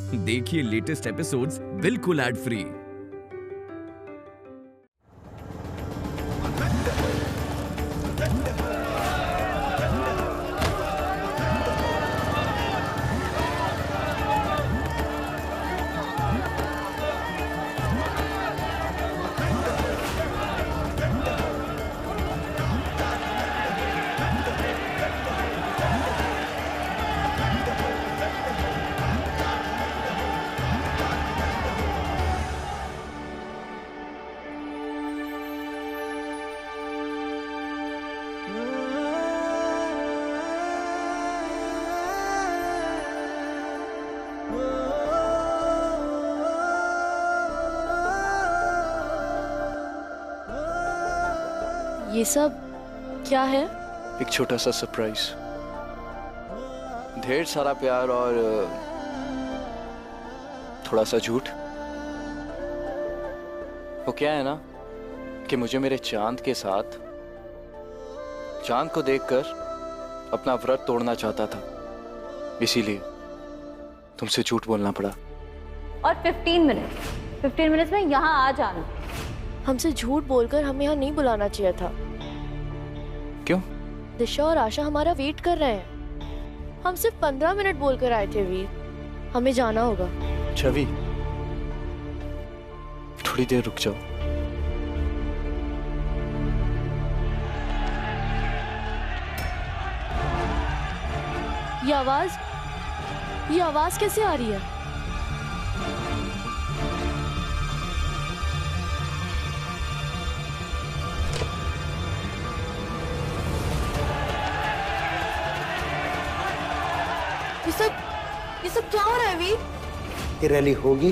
देखिए latest episodes बिल्कुल ad free. ये सब क्या है? एक छोटा सा सरप्राइज, ढेर सारा प्यार और थोड़ा सा झूठ। वो क्या है ना कि मुझे मेरे चांद के साथ चांद को देखकर अपना व्रत तोड़ना चाहता था, इसीलिए तुमसे झूठ बोलना पड़ा। और 15 मिनट में यहाँ आ जाना। हमसे झूठ बोलकर हमें यहाँ नहीं बुलाना चाहिए था। क्यों? दिशा और आशा हमारा वेट कर रहे हैं। हम सिर्फ 15 मिनट बोलकर आए थे वीर, हमें जाना होगा। छवि, थोड़ी देर रुक जाओ। ये आवाज कैसे आ रही है? ये सब क्या हो रहा है वीर? ये रैली होगी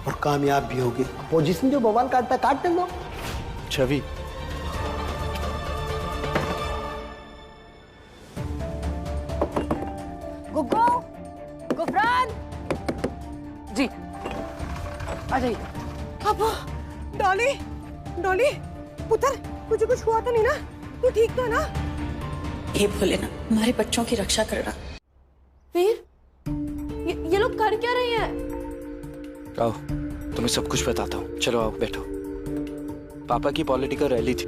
और कामयाब भी होगी। अपोजिशन जो बवाल काटता काटने दो। छवि, गुग्गू, गुफरान जी आ जाइए। पापा, डॉली, डॉली, पुत्र, तुझे कुछ हुआ तो नहीं ना? तू ठीक तो है ना? हे भोलेनाथ, हमारे बच्चों की रक्षा करना। वीर, ये लोग कर क्या रहे हैं? आओ तुम्हें सब कुछ बताता हूँ। चलो आओ बैठो। पापा की पॉलिटिकल रैली थी,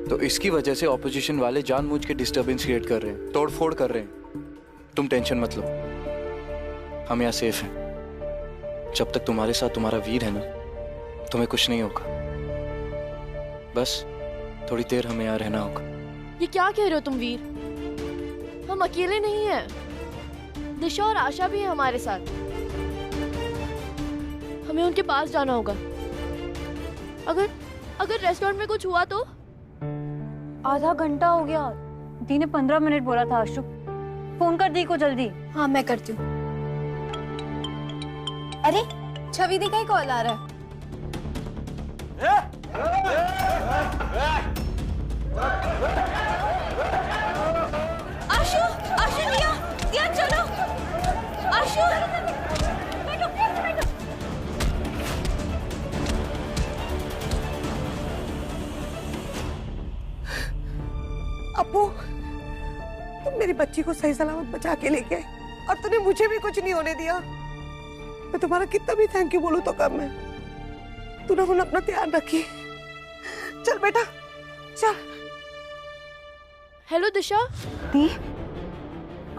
तो इसकी वजह से ऑपोजिशन वाले जानबूझ के डिस्टरबेंस क्रिएट कर रहे हैं, तोड़फोड़ कर रहे हैं। तुम टेंशन मत लो, हम यहाँ सेफ हैं। जब तक तुम्हारे साथ तुम्हारा वीर है ना, तुम्हें कुछ नहीं होगा। बस थोड़ी देर हमें यहाँ रहना होगा। ये क्या कह रहे हो तुम वीर? हम अकेले नहीं हैं। दिशा और आशा भी है हमारे साथ। हमें उनके पास जाना होगा। अगर रेस्टोरेंट में कुछ हुआ तो? आधा घंटा हो गया। दी ने 15 मिनट बोला था। अशुभ, फोन कर दी को जल्दी। हाँ मैं करती हूँ। अरे छवि दी का ही कॉल आ रहा है। आशु, आशु, दिया, दिया चलो। आशु, बैठो, बैठो। अप्पू, तुम मेरी बच्ची को सही सलामत बचा के लेके आए और तूने मुझे भी कुछ नहीं होने दिया। मैं तुम्हारा कितना भी थैंक यू बोलूं तो कम है। तूने उन्हें अपना ध्यान रखी। चल बेटा, चल। हेलो दिशा। दी,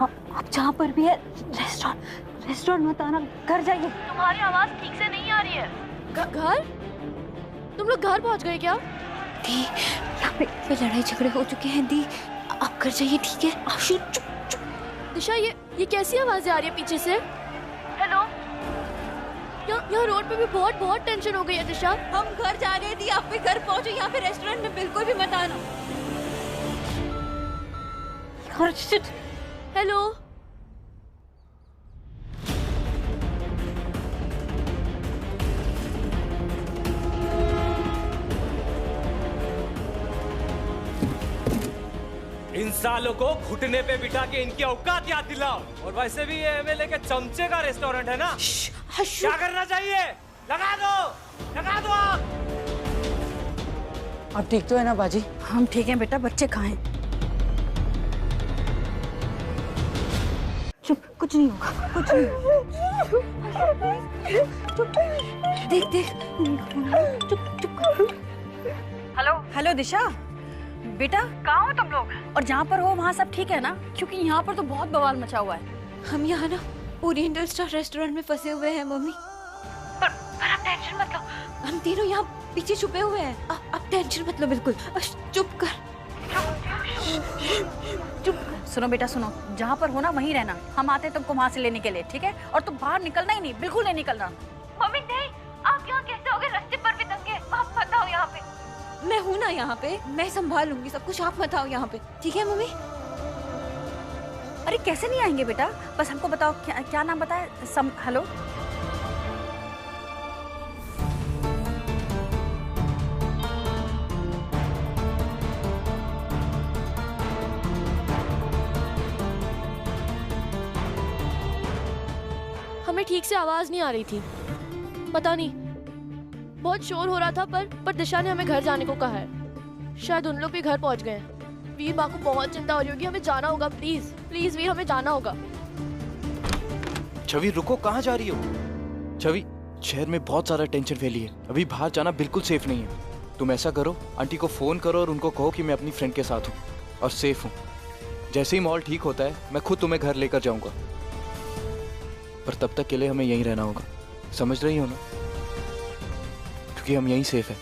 आप जहाँ पर भी है, रेस्टोरेंट मत आना, घर जाइए। तुम्हारी आवाज ठीक से नहीं आ रही है। घर? तुम लोग घर पहुंच गए क्या? दी, यहाँ पे लड़ाई झगड़े हो चुके हैं। दी, आप घर जाइए, ठीक है? आशु, चुप चुप। दिशा, ये कैसी आवाजें आ रही है पीछे से? हेलो, यहाँ रोड पे भी बहुत टेंशन हो गई है दिशा। हम घर जा रहे थे, आप भी घर पहुंचो। यहाँ पे रेस्टोरेंट में बिल्कुल भी मत आना। हेलो, इन सालों को घुटने पे बिठा के इनकी औकात याद दिलाओ। और वैसे भी ये एमएलए के चमचे का रेस्टोरेंट है ना। क्या करना चाहिए? लगा दो आप ठीक तो है ना बाजी? हम ठीक हैं बेटा, बच्चे कहाँ हैं? चुप, कुछ नहीं होगा, कुछ नहीं होगा। देख देख, चुप चुप। हेलो हेलो दिशा, बेटा कहाँ हो तुम लोग? और जहाँ पर हो वहाँ सब ठीक है ना? क्योंकि यहाँ पर तो बहुत बवाल मचा हुआ है। हम यहाँ ना ओरिएंटल स्टार रेस्टोरेंट में फंसे हुए हैं मम्मी। पर आप टेंशन मत लो। हम तीनों यहाँ पीछे छुपे हुए हैं। अब टेंशन मत लो बिल्कुल। चुप कर। चुप कर। सुनो बेटा सुनो, जहाँ पर हो ना वहीं रहना। हम आते हैं तुमको वहाँ से लेने के लिए, ठीक है? और तुम बाहर निकलना ही नहीं, बिल्कुल नहीं निकलना। मम्मी नहीं, आप यहाँ कैसे होगे? रास्ते पर भी दंगे। आप मत आओ यहाँ पे। मैं हूँ ना यहाँ पे, मैं संभालूंगी सब कुछ। आप मत आओ यहाँ पे, ठीक है मम्मी? अरे कैसे नहीं आएंगे बेटा, बस हमको बताओ क्या नाम बताए? हेलो हमें ठीक से आवाज नहीं आ रही थी, पता नहीं बहुत शोर हो रहा था, पर दिशा ने हमें घर जाने को कहा है। शायद उन लोग भी घर पहुंच गए हैं। वीर, माँ को बहुत चिंता हो रही होगी। हमें जाना होगा, प्लीज प्लीज वीर, हमें जाना होगा। छवि रुको, कहाँ जा रही हो? छवि, शहर में बहुत सारा टेंशन फैली है, अभी बाहर जाना बिल्कुल सेफ नहीं है। तुम ऐसा करो, आंटी को फोन करो और उनको कहो कि मैं अपनी फ्रेंड के साथ हूँ और सेफ हूँ। जैसे ही माहौल ठीक होता है मैं खुद तुम्हें घर लेकर जाऊंगा, पर तब तक के लिए हमें यहीं रहना होगा। समझ रही हो ना? क्योंकि हम यहीं सेफ है।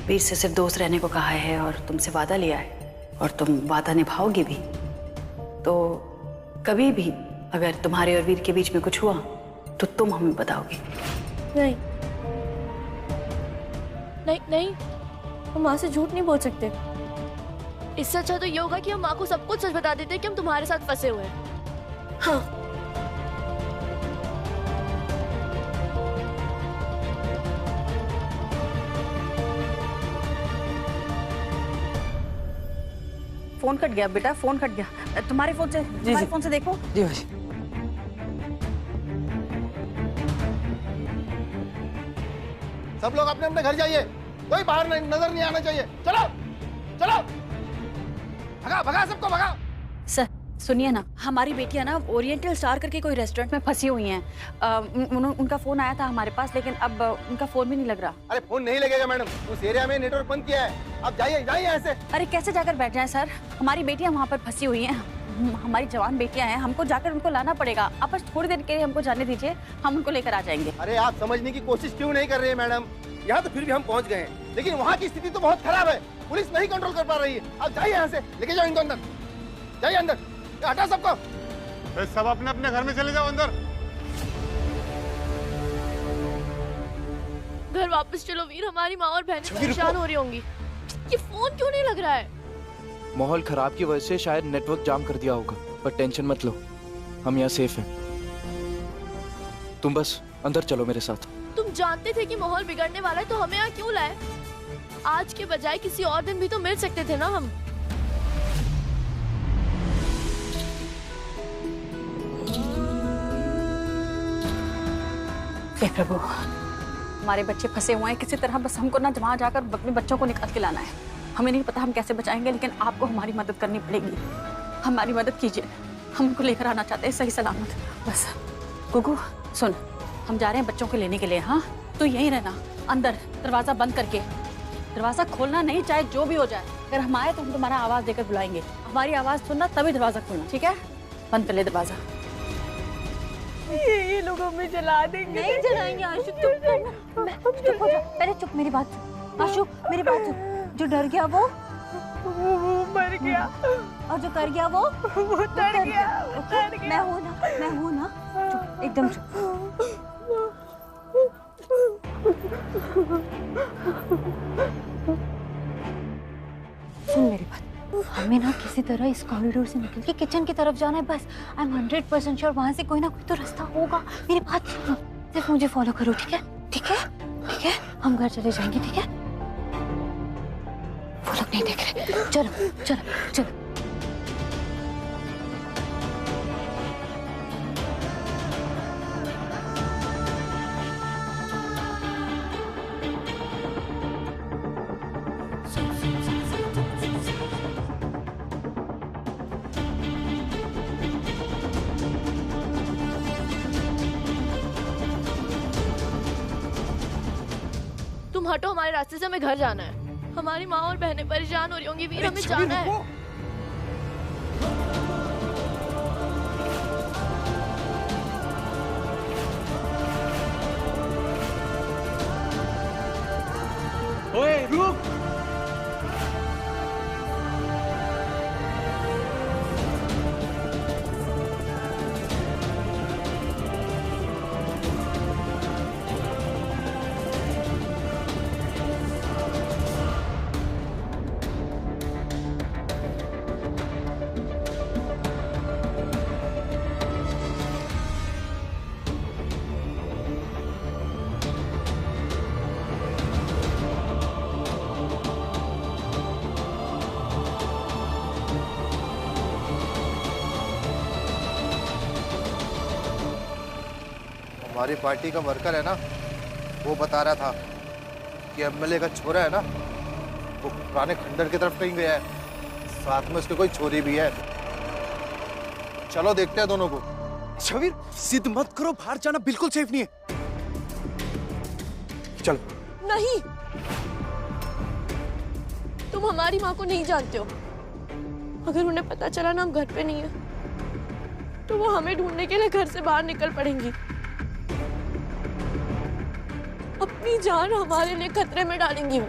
वीर से सिर्फ दोस्त रहने को कहा है और तुमसे वादा लिया है, और तुम वादा निभाओगे भी। तो कभी भी अगर तुम्हारे और वीर के बीच में कुछ हुआ तो तुम हमें बताओगे। नहीं नहीं नहीं, हम माँ से झूठ नहीं बोल सकते। इससे अच्छा तो ये होगा कि हम माँ को सब कुछ सच बता देते कि हम तुम्हारे साथ फंसे हुए हैं। हाँ, फोन कट गया बेटा, फोन कट गया। तुम्हारे फोन से देखो। जी भाई। सब लोग अपने अपने घर जाइए, कोई बाहर नहीं, नजर नहीं आना चाहिए। चलो चलो, भगा भगा सबको भगा। सर सुनिए ना, हमारी बेटियां ना ओरिएंटल स्टार करके कोई रेस्टोरेंट में फंसी हुई हैं। उनका फोन आया था हमारे पास, लेकिन अब उनका फोन भी नहीं लग रहा। अरे फोन नहीं लगेगा मैडम, उस एरिया में नेटवर्क बंद किया है। आप जाइए जाइए ऐसे। अरे कैसे जाकर बैठ जाएं सर, हमारी बेटियां वहाँ पर फंसी हुई हैं। हमारी जवान बेटियां हैं, हमको जाकर उनको लाना पड़ेगा। आप बस थोड़ी देर के लिए हमको जाने दीजिए, हम उनको लेकर आ जाएंगे। अरे आप समझने की कोशिश क्यों नहीं कर रही है मैडम? यहाँ तो फिर भी हम पहुँच गए हैं, लेकिन वहाँ की स्थिति तो बहुत खराब है। पुलिस नहीं कंट्रोल कर पा रही है। आप जाइए यहाँ से, लेके जाओ इनको अंदर। जाइए अंदर, हटा सबको। सब अपने अपने घर में चले जाओ अंदर। घर वापस चलो वीर, हमारी माँ और बहनें परेशान हो रही होंगी। ये फोन क्यों नहीं लग रहा है? माहौल खराब की वजह से शायद नेटवर्क जाम कर दिया होगा, पर टेंशन मत लो, हम यहाँ सेफ हैं। तुम बस अंदर चलो मेरे साथ। तुम जानते थे कि माहौल बिगड़ने वाला है, तो हमें यहाँ क्यों लाए? आज के बजाय किसी और दिन भी तो मिल सकते थे ना हम। हे प्रभु, हमारे बच्चे फंसे हुए हैं किसी तरह। बस हमको ना वहाँ जाकर अपने बच्चों को निकाल के लाना है। हमें नहीं पता हम कैसे बचाएंगे, लेकिन आपको हमारी मदद करनी पड़ेगी। हमारी मदद कीजिए, हम उनको लेकर आना चाहते हैं सही सलामत। बस गुगू सुन, हम जा रहे हैं बच्चों को लेने के लिए। हाँ, तो यहीं रहना अंदर, दरवाजा बंद करके। दरवाजा खोलना नहीं, चाहे जो भी हो जाए। अगर हम आए तो हम तुम्हारा आवाज देकर बुलाएंगे। हमारी आवाज सुनना तभी दरवाजा खोलना, ठीक है? बंद कर ले दरवाजा। ये लोग हमें जला देंगे। नहीं जलाएंगे आशु, चुप चुप हो जा, पहले चुप, मेरी बात सुन। आशु मेरी बात सुन, जो डर गया वो मर गया, और जो कर गया वो डर गया। मैं हूँ ना, चुप, एकदम चुप। सुन मेरी बात, हमें ना किसी तरह इस कॉरिडोर से निकल के किचन की तरफ जाना है बस। आई एम 100% श्योर वहां से कोई ना कोई तो रास्ता होगा। मेरी बात सुनो, सिर्फ मुझे फॉलो करो, ठीक है? ठीक है, ठीक है, हम घर चले जाएंगे, ठीक है? वो लोग नहीं देख रहे। चलो चलो चलो। हटो हमारे रास्ते से, हमें घर जाना है। हमारी माँ और बहनें परेशान हो रही होंगी वीर, हमें जाना है। ओए रुक। हमारी पार्टी का वर्कर है ना, वो बता रहा था कि एमएलए का छोरा है ना, वो पुराने खंडर की तरफ कहीं गया है, साथ में उसके कोई छोरी भी है। चलो देखते हैं दोनों को। छवीर जिद मत करो, बाहर जाना बिल्कुल सेफ नहीं है। चलो। नहीं, तुम हमारी माँ को नहीं जानते हो। अगर उन्हें पता चला ना हम घर पे नहीं है, तो वो हमें ढूंढने के लिए घर से बाहर निकल पड़ेंगी। अपनी जान हमारे लिए खतरे में डालेंगी वो।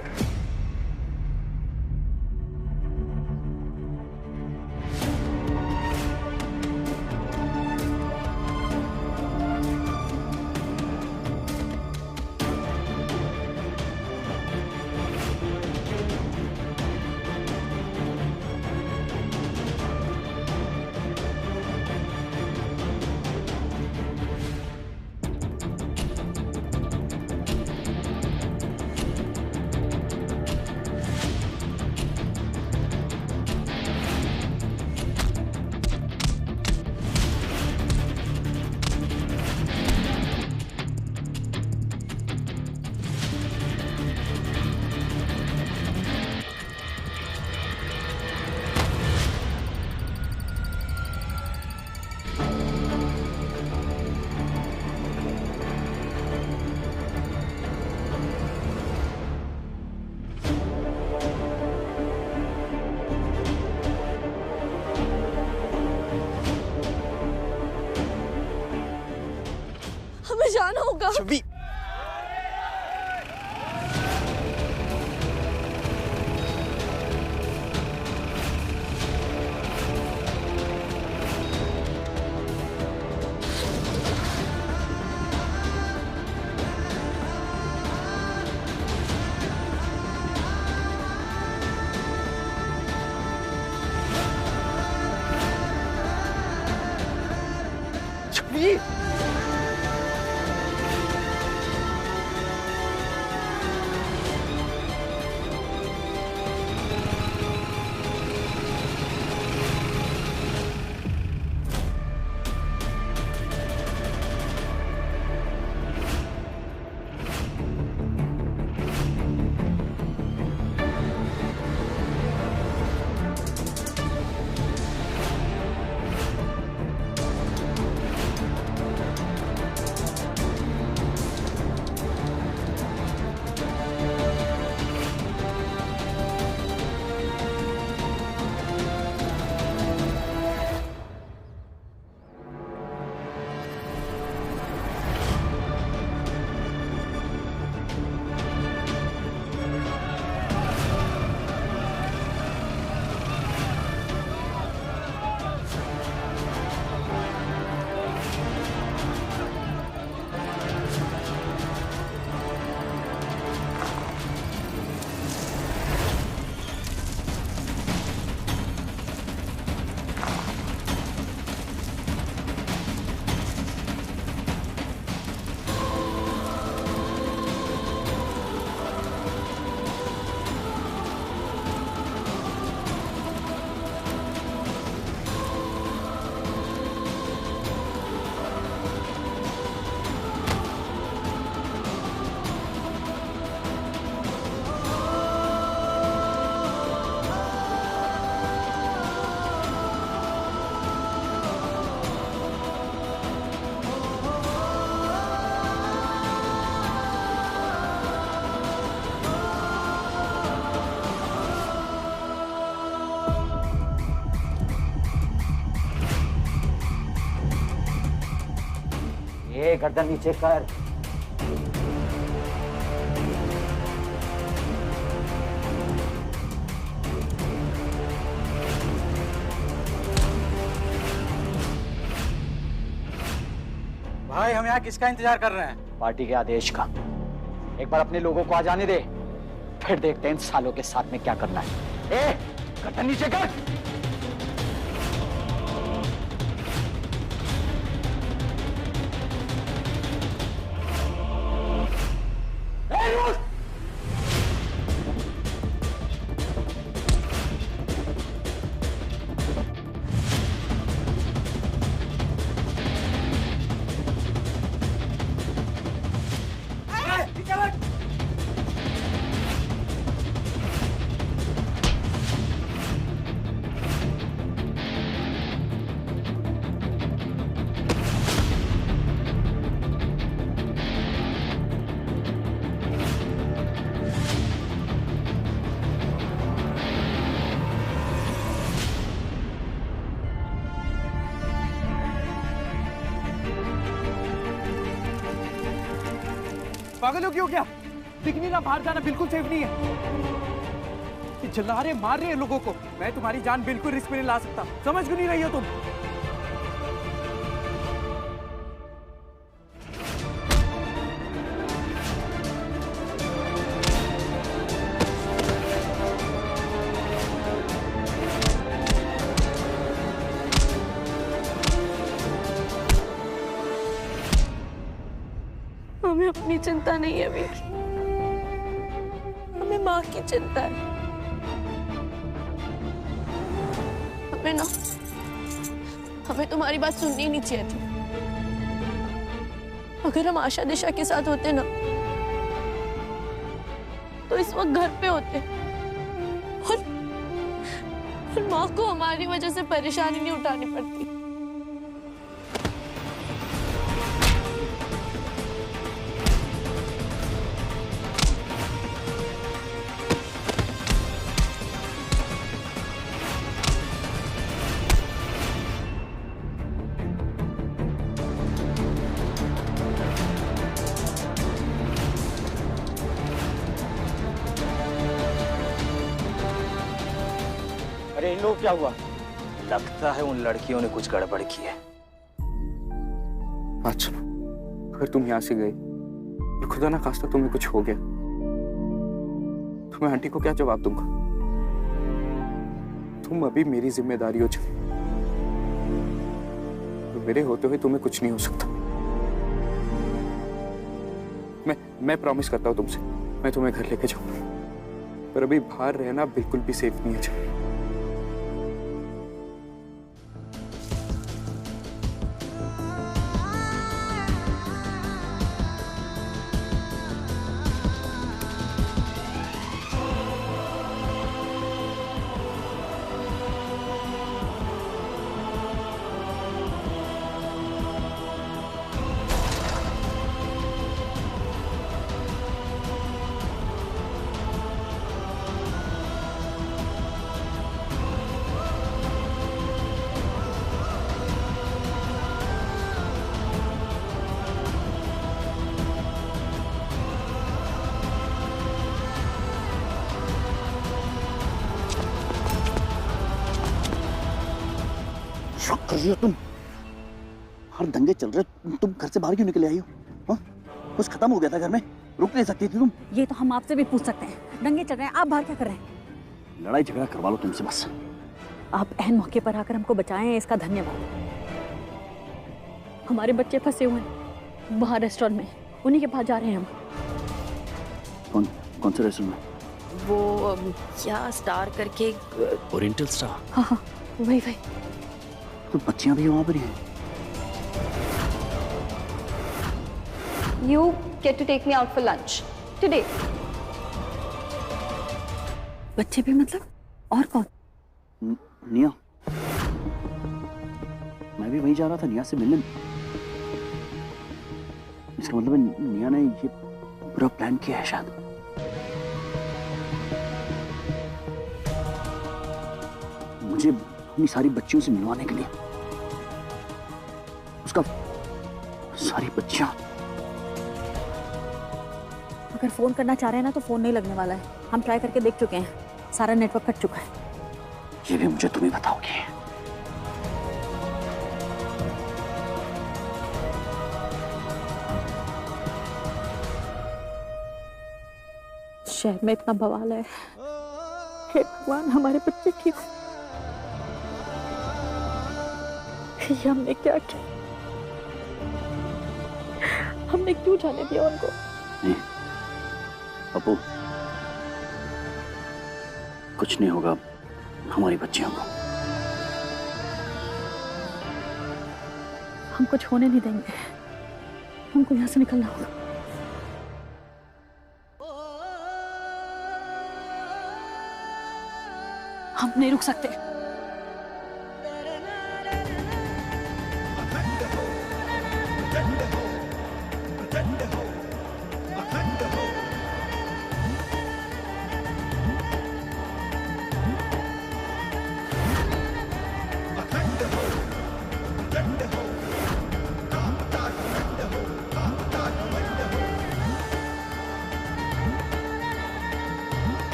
हमें जाना होगा। छवि छवि ये गर्दन नीचे कर। भाई हम यहाँ किसका इंतजार कर रहे हैं? पार्टी के आदेश का। एक बार अपने लोगों को आ जाने दे, फिर देखते हैं इन सालों के साथ में क्या करना है। ए, गर्दन नीचे कर। पागल हो क्यों? क्या दिख नहीं रहा? बाहर जाना बिल्कुल सेफ नहीं है। ये जला रहे, मार रहे हैं लोगों को। मैं तुम्हारी जान बिल्कुल रिस्क में नहीं ला सकता। समझ क्यों नहीं रही हो तुम? हमें अपनी चिंता नहीं है वीर, हमें माँ की चिंता है। हमें तुम्हारी बात सुननी नहीं चाहिए थी। अगर हम आशा दिशा के साथ होते ना तो इस वक्त घर पे होते और माँ को हमारी वजह से परेशानी नहीं उठानी पड़ती। अरे इन लोग क्या हुआ? लगता है उन लड़कियों ने कुछ गड़बड़ की है। बात सुनो, अगर तुम यहाँ से गए और खुदा ना खास्ता तुम्हें कुछ हो गया तो मैं आंटी को क्या जवाब दूंगा? तुम अभी मेरी जिम्मेदारी हो चुकी, तो मेरे होते हुए तुम्हें कुछ नहीं हो सकता। मैं प्रॉमिस करता हूँ तुमसे, मैं तुम्हें घर लेके जाऊंगा, पर अभी बाहर रहना बिल्कुल भी सेफ नहीं है। कर रही हो तुम? हर दंगे चल रहे, तुम घर से बाहर क्यों निकले आई हो? हाँ? कुछ खत्म हो गया था घर में, रुक नहीं सकती थी तुम? ये तो हम आपसे भी पूछ सकते हैं। दंगे चल रहे हैं, आप बाहर क्या कर रहे हैं? लड़ाई झगड़ा करवा लो तुमसे बस। आप अहम मौके पर आकर हमको बचाएं, इसका धन्यवाद। हमारे बच्चे फंसे हुए हैं बाहर रेस्टोरेंट में, उन्हीं के पास जा रहे हैं हम। कौन से रेस्टोरेंट में? वो क्या स्टार करके, ओरिएंटल स्टार। हाँ हाँ वही। तो बच्चियां भी वहां पर ही हैं। You get to take me out for lunch today. बच्चे भी मतलब? और कौन? निया। मैं भी वहीं जा रहा था निया से मिलने। इसका मतलब निया ने ये पूरा प्लान किया है शायद। मुझे अपनी सारी बच्चियों से मिलवाने के लिए उसका सारी बच्चियां। अगर फोन करना चाह रहे हैं ना तो फोन नहीं लगने वाला है। हम ट्राई करके देख चुके हैं, सारा नेटवर्क कट चुका है। ये भी मुझे तुम ही बताओगे। शहर में इतना बवाल है, हे भगवान हमारे बच्चे ठीक हो। ये हमने क्या किया? हमने क्यों जाने दिया उनको? नहीं पप्पू, कुछ नहीं होगा हमारी बच्चियों को। हम कुछ होने नहीं देंगे, हमको यहाँ से निकलना होगा। हम नहीं रुक सकते।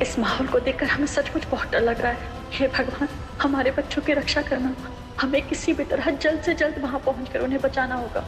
इस माहौल को देखकर हमें सचमुच बहुत डर लग रहा है। हे भगवान, हमारे बच्चों की रक्षा करना। हमें किसी भी तरह जल्द से जल्द वहां पहुंचकर उन्हें बचाना होगा।